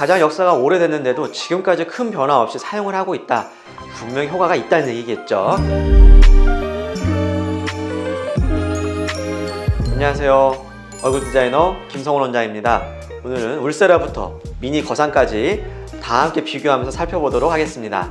가장 역사가 오래됐는데도 지금까지 큰 변화 없이 사용을 하고 있다. 분명히 효과가 있다는 얘기겠죠. 안녕하세요. 얼굴 디자이너 김성훈 원장입니다. 오늘은 울세라부터 미니 거상까지 다 함께 비교하면서 살펴보도록 하겠습니다.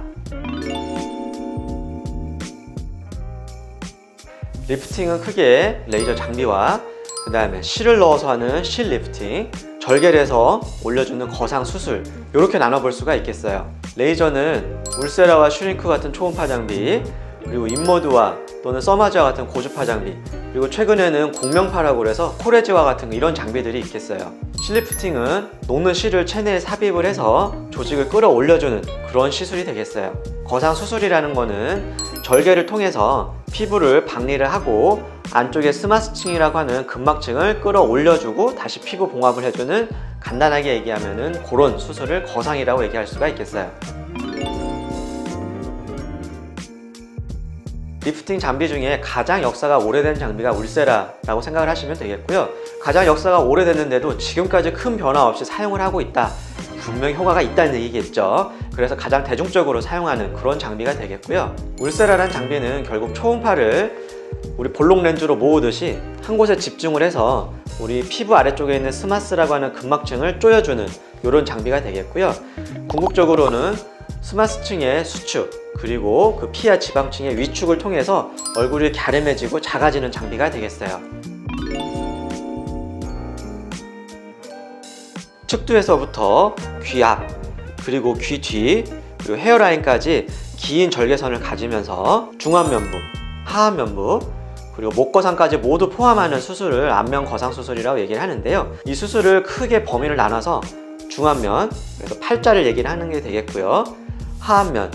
리프팅은 크게 레이저 장비와 그 다음에 실을 넣어서 하는 실 리프팅, 절개를 해서 올려주는 거상 수술, 이렇게 나눠볼 수가 있겠어요. 레이저는 울세라와 슈링크 같은 초음파 장비, 그리고 인모드와 또는 서마즈와 같은 고주파 장비, 그리고 최근에는 공명파라고 해서 코레즈와 같은 이런 장비들이 있겠어요. 실 리프팅은 녹는 실을 체내에 삽입을 해서 조직을 끌어올려주는 그런 시술이 되겠어요. 거상 수술이라는 거는 절개를 통해서 피부를 박리를 하고 안쪽에 스마스층이라고 하는 근막층을 끌어올려주고 다시 피부 봉합을 해주는, 간단하게 얘기하면은 그런 수술을 거상이라고 얘기할 수가 있겠어요. 리프팅 장비 중에 가장 역사가 오래된 장비가 울세라라고 생각을 하시면 되겠고요. 가장 역사가 오래됐는데도 지금까지 큰 변화 없이 사용을 하고 있다. 분명히 효과가 있다는 얘기겠죠. 그래서 가장 대중적으로 사용하는 그런 장비가 되겠고요. 울세라라는 장비는 결국 초음파를 우리 볼록 렌즈로 모으듯이 한 곳에 집중을 해서 우리 피부 아래쪽에 있는 스마스라고 하는 근막층을 조여주는 이런 장비가 되겠고요. 궁극적으로는 스마스층의 수축, 그리고 그 피하 지방층의 위축을 통해서 얼굴이 갸름해지고 작아지는 장비가 되겠어요. 측두에서부터 귀 앞, 그리고 귀 뒤, 그리고 헤어라인까지 긴 절개선을 가지면서 중안면부, 하안면부, 그리고 목거상까지 모두 포함하는 수술을 안면 거상 수술이라고 얘기를 하는데요. 이 수술을 크게 범위를 나눠서 중안면, 그래서 팔자를 얘기를 하는 게 되겠고요. 하안면,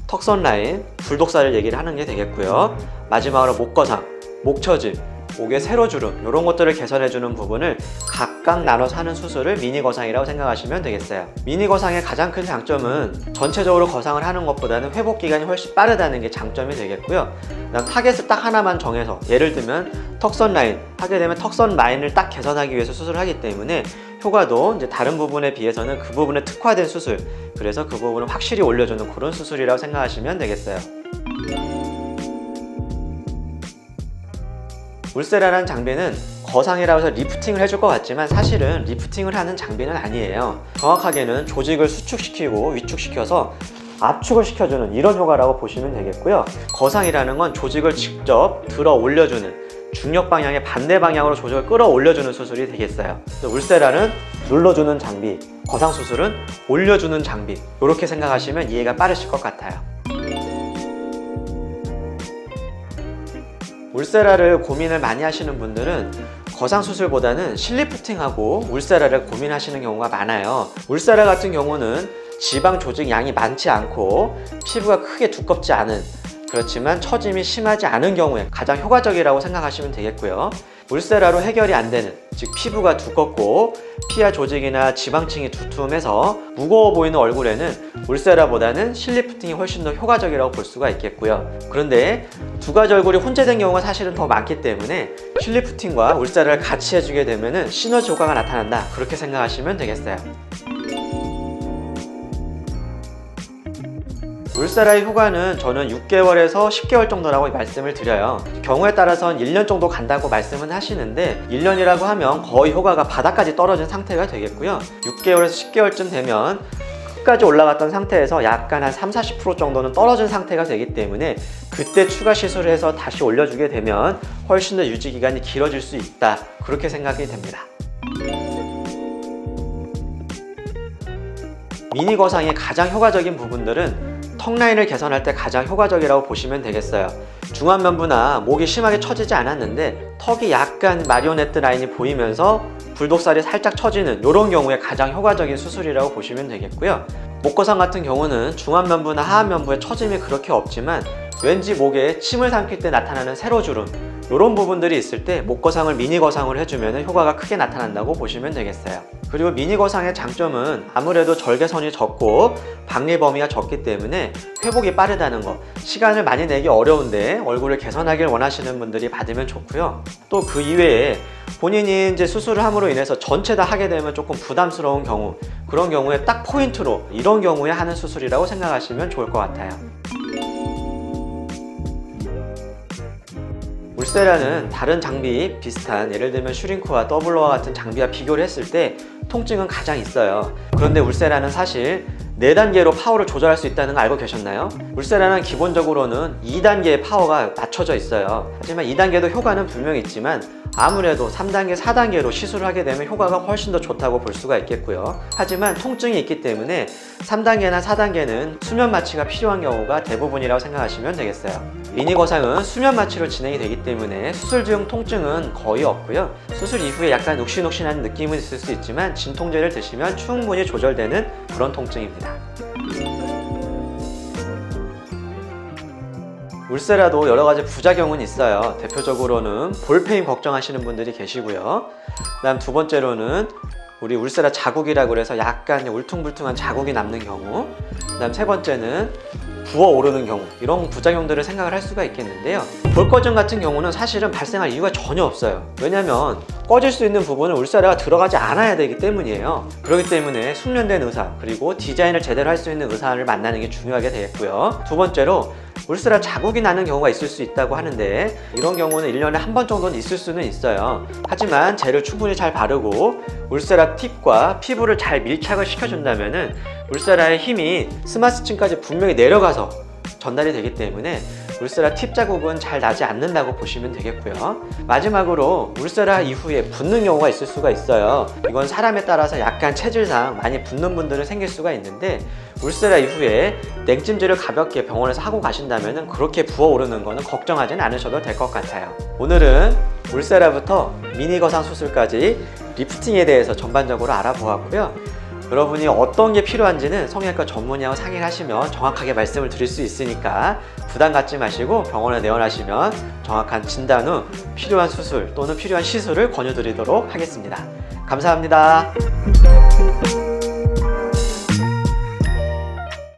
턱선 라인, 불독살을 얘기를 하는 게 되겠고요. 마지막으로 목거상, 목처짐, 목의 세로주름, 이런 것들을 개선해주는 부분을 각각 나눠서 하는 수술을 미니 거상이라고 생각하시면 되겠어요. 미니 거상의 가장 큰 장점은 전체적으로 거상을 하는 것보다는 회복 기간이 훨씬 빠르다는 게 장점이 되겠고요. 그다음 타겟을 딱 하나만 정해서, 예를 들면 턱선 라인 하게 되면 턱선 라인을 딱 개선하기 위해서 수술을 하기 때문에 효과도 이제 다른 부분에 비해서는 그 부분에 특화된 수술, 그래서 그 부분을 확실히 올려주는 그런 수술이라고 생각하시면 되겠어요. 울세라라는 장비는 거상이라고 해서 리프팅을 해줄 것 같지만 사실은 리프팅을 하는 장비는 아니에요. 정확하게는 조직을 수축시키고 위축시켜서 압축을 시켜주는 이런 효과라고 보시면 되겠고요. 거상이라는 건 조직을 직접 들어 올려주는, 중력 방향의 반대 방향으로 조직을 끌어올려주는 수술이 되겠어요. 울세라는 눌러주는 장비, 거상 수술은 올려주는 장비, 이렇게 생각하시면 이해가 빠르실 것 같아요. 울세라를 고민을 많이 하시는 분들은 거상 수술보다는 실리프팅하고 울세라를 고민하시는 경우가 많아요. 울세라 같은 경우는 지방 조직 양이 많지 않고 피부가 크게 두껍지 않은, 그렇지만 처짐이 심하지 않은 경우에 가장 효과적이라고 생각하시면 되겠고요. 울세라로 해결이 안 되는, 즉 피부가 두껍고 피하 조직이나 지방층이 두툼해서 무거워 보이는 얼굴에는 울세라보다는 실리프팅이 훨씬 더 효과적이라고 볼 수가 있겠고요. 그런데 두 가지 얼굴이 혼재된 경우가 사실은 더 많기 때문에 실리프팅과 울세라를 같이 해주게 되면 시너지 효과가 나타난다, 그렇게 생각하시면 되겠어요. 울세라의 효과는 저는 6개월에서 10개월 정도라고 말씀을 드려요. 경우에 따라서는 1년 정도 간다고 말씀은 하시는데 1년이라고 하면 거의 효과가 바닥까지 떨어진 상태가 되겠고요. 6개월에서 10개월쯤 되면 끝까지 올라갔던 상태에서 약간 한 30-40% 정도는 떨어진 상태가 되기 때문에 그때 추가 시술을 해서 다시 올려주게 되면 훨씬 더 유지 기간이 길어질 수 있다, 그렇게 생각이 됩니다. 미니 거상의 가장 효과적인 부분들은 턱 라인을 개선할 때 가장 효과적이라고 보시면 되겠어요. 중안면부나 목이 심하게 처지지 않았는데 턱이 약간 마리오네트 라인이 보이면서 불독살이 살짝 처지는 이런 경우에 가장 효과적인 수술이라고 보시면 되겠고요. 목거상 같은 경우는 중안면부나 하안면부에 처짐이 그렇게 없지만 왠지 목에 침을 삼킬 때 나타나는 세로주름, 이런 부분들이 있을 때 목 거상을 미니 거상을 해주면 효과가 크게 나타난다고 보시면 되겠어요. 그리고 미니 거상의 장점은 아무래도 절개선이 적고 박리 범위가 적기 때문에 회복이 빠르다는 거, 시간을 많이 내기 어려운데 얼굴을 개선하길 원하시는 분들이 받으면 좋고요. 또 그 이외에 본인이 이제 수술을 함으로 인해서 전체 다 하게 되면 조금 부담스러운 경우, 그런 경우에 딱 포인트로 이런 경우에 하는 수술이라고 생각하시면 좋을 것 같아요. 울세라는 다른 장비 비슷한, 예를 들면 슈링크와 더블러와 같은 장비와 비교를 했을 때 통증은 가장 있어요. 그런데 울세라는 사실 4단계로 파워를 조절할 수 있다는 거 알고 계셨나요? 울세라는 기본적으로는 2단계의 파워가 맞춰져 있어요. 하지만 2단계도 효과는 분명히 있지만 아무래도 3단계, 4단계로 시술을 하게 되면 효과가 훨씬 더 좋다고 볼 수가 있겠고요. 하지만 통증이 있기 때문에 3단계나 4단계는 수면 마취가 필요한 경우가 대부분이라고 생각하시면 되겠어요. 미니 거상은 수면 마취로 진행이 되기 때문에 수술 중 통증은 거의 없고요. 수술 이후에 약간 욱신욱신한 느낌은 있을 수 있지만 진통제를 드시면 충분히 조절되는 그런 통증입니다. 울세라도 여러가지 부작용은 있어요. 대표적으로는 볼페인 걱정하시는 분들이 계시고요. 그다음 두 번째로는 우리 울세라 자국이라고 해서 약간 울퉁불퉁한 자국이 남는 경우, 그다음 세 번째는 부어오르는 경우, 이런 부작용들을 생각을 할 수가 있겠는데요. 볼거정 같은 경우는 사실은 발생할 이유가 전혀 없어요. 왜냐면 꺼질 수 있는 부분은 울세라가 들어가지 않아야 되기 때문이에요. 그렇기 때문에 숙련된 의사, 그리고 디자인을 제대로 할 수 있는 의사를 만나는 게 중요하게 되겠고요. 두 번째로 울세라 자국이 나는 경우가 있을 수 있다고 하는데, 이런 경우는 1년에 한 번 정도는 있을 수는 있어요. 하지만 젤을 충분히 잘 바르고 울세라 팁과 피부를 잘 밀착을 시켜준다면 울세라의 힘이 스마스층까지 분명히 내려가서 전달이 되기 때문에 울세라 팁 자국은 잘 나지 않는다고 보시면 되겠고요. 마지막으로 울세라 이후에 붓는 경우가 있을 수가 있어요. 이건 사람에 따라서 약간 체질상 많이 붓는 분들은 생길 수가 있는데, 울세라 이후에 냉찜질을 가볍게 병원에서 하고 가신다면 그렇게 부어오르는 거는 걱정하지는 않으셔도 될 것 같아요. 오늘은 울세라부터 미니 거상 수술까지 리프팅에 대해서 전반적으로 알아보았고요. 여러분이 어떤 게 필요한지는 성형외과 전문의하고 상의를 하시면 정확하게 말씀을 드릴 수 있으니까 부담 갖지 마시고 병원에 내원하시면 정확한 진단 후 필요한 수술 또는 필요한 시술을 권유드리도록 하겠습니다. 감사합니다.